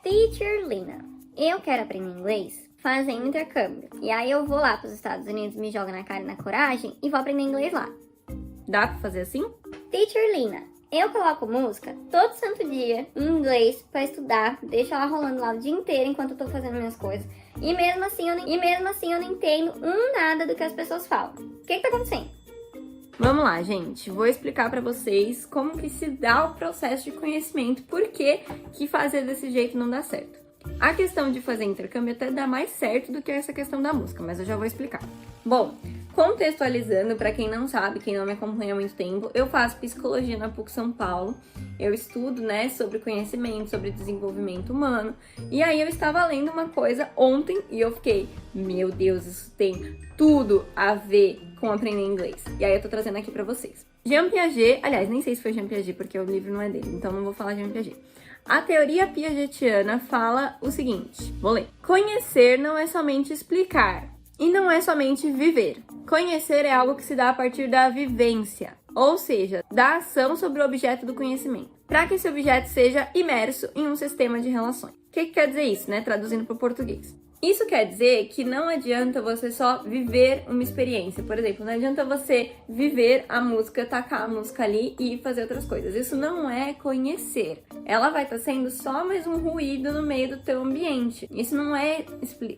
Teacher Lina, eu quero aprender inglês fazendo intercâmbio. E aí eu vou lá para os Estados Unidos, me jogo na cara e na coragem e vou aprender inglês lá. Dá pra fazer assim? Teacher Lina, eu coloco música todo santo dia em inglês para estudar, deixo ela rolando lá o dia inteiro enquanto eu tô fazendo minhas coisas. E mesmo assim eu não entendo nada do que as pessoas falam. O que tá acontecendo? Vamos lá, gente. Vou explicar pra vocês como que se dá o processo de conhecimento, por que fazer desse jeito não dá certo. A questão de fazer intercâmbio até dá mais certo do que essa questão da música, mas eu já vou explicar. Bom, contextualizando, pra quem não sabe, quem não me acompanha há muito tempo, eu faço psicologia na PUC São Paulo. Eu estudo, sobre conhecimento, sobre desenvolvimento humano. E aí eu estava lendo uma coisa ontem e eu fiquei, meu Deus, isso tem tudo a ver com aprender inglês. E aí eu tô trazendo aqui pra vocês. Jean Piaget, aliás, nem sei se foi Jean Piaget, porque o livro não é dele, então não vou falar Jean Piaget. A teoria piagetiana fala o seguinte, vou ler. Conhecer não é somente explicar, e não é somente viver. Conhecer é algo que se dá a partir da vivência, ou seja, da ação sobre o objeto do conhecimento, para que esse objeto seja imerso em um sistema de relações. O que quer dizer isso, Traduzindo para o português. Isso quer dizer que não adianta você só viver uma experiência. Por exemplo, não adianta você viver a música, tacar a música ali e fazer outras coisas. Isso não é conhecer. Ela vai estar sendo só mais um ruído no meio do teu ambiente. Isso não é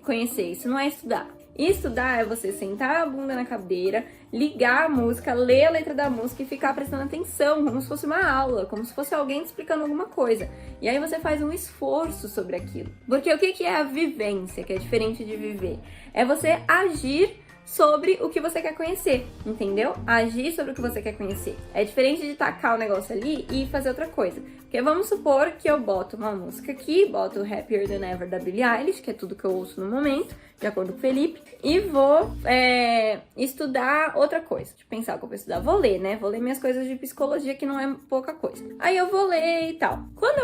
conhecer, isso não é estudar. Estudar é você sentar a bunda na cadeira, ligar a música, ler a letra da música e ficar prestando atenção, como se fosse uma aula, como se fosse alguém te explicando alguma coisa. E aí você faz um esforço sobre aquilo. Porque o que é a vivência, que é diferente de viver? É você agir sobre o que você quer conhecer, entendeu? Agir sobre o que você quer conhecer. É diferente de tacar o negócio ali e fazer outra coisa. Porque vamos supor que eu boto uma música aqui, boto o Happier Than Ever da Billie Eilish, que é tudo que eu ouço no momento, de acordo com o Felipe, e vou estudar outra coisa. Deixa eu pensar o que eu vou estudar. Vou ler, Vou ler minhas coisas de psicologia, que não é pouca coisa. Aí eu vou ler e tal. Quando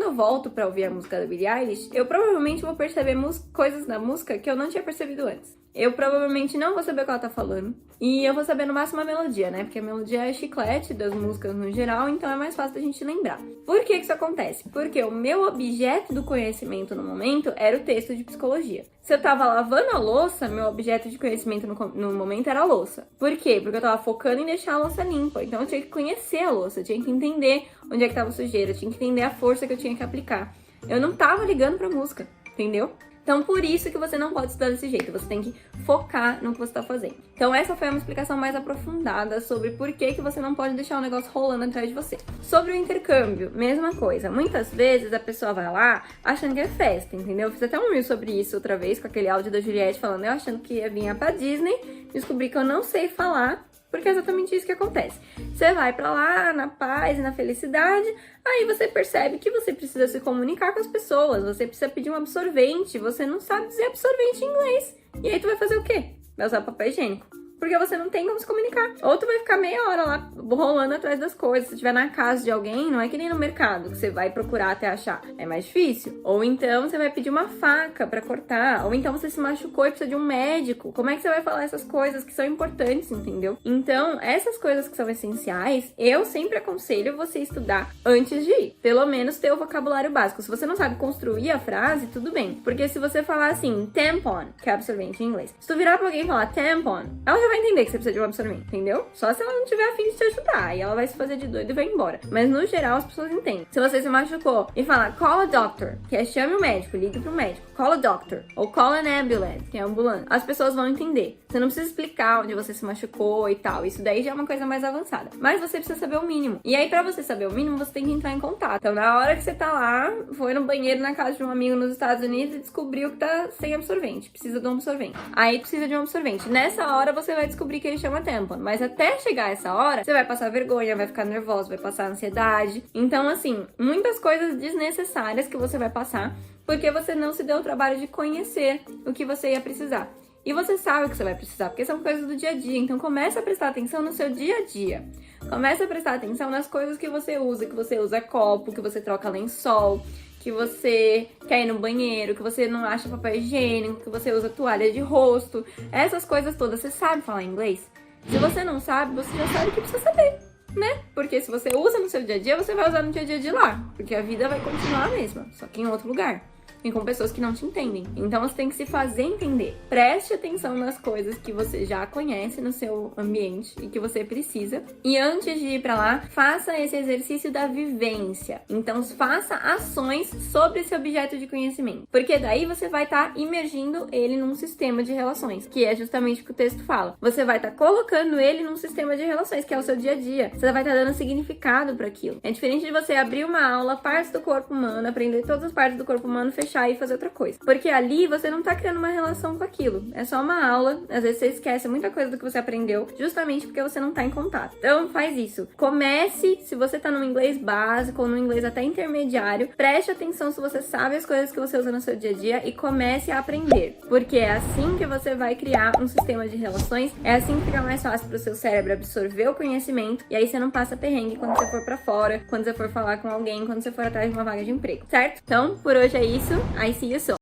eu volto pra ouvir a música da Billie Eilish, eu provavelmente vou perceber coisas na música que eu não tinha percebido antes. Eu provavelmente não vou saber o que ela tá falando. E eu vou saber no máximo a melodia, Porque a melodia é chiclete das músicas no geral, então é mais fácil da gente lembrar. Por que isso acontece? Porque o meu objeto do conhecimento no momento era o texto de psicologia. Se eu tava lavando a louça, meu objeto de conhecimento no momento era a louça. Por quê? Porque eu tava focando em deixar a louça limpa. Então eu tinha que conhecer a louça, eu tinha que entender onde é que tava sujeira, eu tinha que entender a força que eu tinha que aplicar. Eu não tava ligando pra música, entendeu? Então, por isso que você não pode estudar desse jeito, você tem que focar no que você está fazendo. Então, essa foi uma explicação mais aprofundada sobre por que você não pode deixar o negócio rolando atrás de você. Sobre o intercâmbio, mesma coisa. Muitas vezes a pessoa vai lá achando que é festa, entendeu? Eu fiz até um reel sobre isso outra vez, com aquele áudio da Juliette falando eu achando que ia vir pra Disney, descobri que eu não sei falar, porque é exatamente isso que acontece. Você vai pra lá na paz e na felicidade, aí você percebe que você precisa se comunicar com as pessoas, você precisa pedir um absorvente, você não sabe dizer absorvente em inglês. E aí tu vai fazer o quê? Vai usar papel higiênico. Porque você não tem como se comunicar. Ou tu vai ficar meia hora lá rolando atrás das coisas. Se estiver na casa de alguém, não é que nem no mercado, que você vai procurar até achar. É mais difícil. Ou então você vai pedir uma faca pra cortar. Ou então você se machucou e precisa de um médico. Como é que você vai falar essas coisas que são importantes, entendeu? Então, essas coisas que são essenciais, eu sempre aconselho você estudar antes de ir. Pelo menos ter o vocabulário básico. Se você não sabe construir a frase, tudo bem. Porque se você falar assim, tampon, que é absorvente em inglês. Se tu virar pra alguém e falar tampon, ela já vai entender que você precisa de um absorvente, entendeu? Só se ela não tiver a fim de te ajudar, aí ela vai se fazer de doido e vai embora. Mas no geral as pessoas entendem. Se você se machucou e falar call a doctor, que é chame o médico, ligue pro médico, call a doctor, ou call an ambulance, que é ambulância, as pessoas vão entender. Você não precisa explicar onde você se machucou e tal, isso daí já é uma coisa mais avançada. Mas você precisa saber o mínimo. E aí pra você saber o mínimo, você tem que entrar em contato. Então na hora que você tá lá, foi no banheiro na casa de um amigo nos Estados Unidos e descobriu que tá sem absorvente, precisa de um absorvente. Aí precisa de um absorvente. Nessa hora você vai descobrir que ele chama tampon, mas até chegar essa hora, você vai passar vergonha, vai ficar nervoso, vai passar ansiedade. Então, assim, muitas coisas desnecessárias que você vai passar porque você não se deu o trabalho de conhecer o que você ia precisar. E você sabe o que você vai precisar, porque são coisas do dia a dia. Então, começa a prestar atenção no seu dia a dia. Começa a prestar atenção nas coisas que você usa copo, que você troca lençol, que você quer ir no banheiro, que você não acha papel higiênico, que você usa toalha de rosto. Essas coisas todas, você sabe falar inglês? Se você não sabe, você já sabe o que precisa saber. né? Porque se você usa no seu dia a dia, você vai usar no dia a dia de lá. Porque a vida vai continuar a mesma, só que em outro lugar. E com pessoas que não te entendem. Então você tem que se fazer entender. Preste atenção nas coisas que você já conhece no seu ambiente e que você precisa. E antes de ir pra lá, faça esse exercício da vivência. Então faça ações sobre esse objeto de conhecimento. Porque daí você vai estar imergindo ele num sistema de relações, que é justamente o que o texto fala. Você vai estar colocando ele num sistema de relações, que é o seu dia a dia. Você vai estar dando significado para aquilo. É diferente de você abrir uma aula, partes do corpo humano, aprender todas as partes do corpo humano, fechar e fazer outra coisa. Porque ali você não tá criando uma relação com aquilo. É só uma aula. Às vezes você esquece muita coisa do que você aprendeu, justamente porque você não tá em contato. Então faz isso. Comece, se você tá no inglês básico ou no inglês até intermediário, preste atenção se você sabe as coisas que você usa no seu dia a dia e comece a aprender. Porque é assim que você vai criar um sistema de relações, é assim que fica mais fácil pro seu cérebro absorver o conhecimento e aí você não passa perrengue quando você for pra fora, quando você for falar com alguém, quando você for atrás de uma vaga de emprego, certo? Então, por hoje é isso. I see you soon.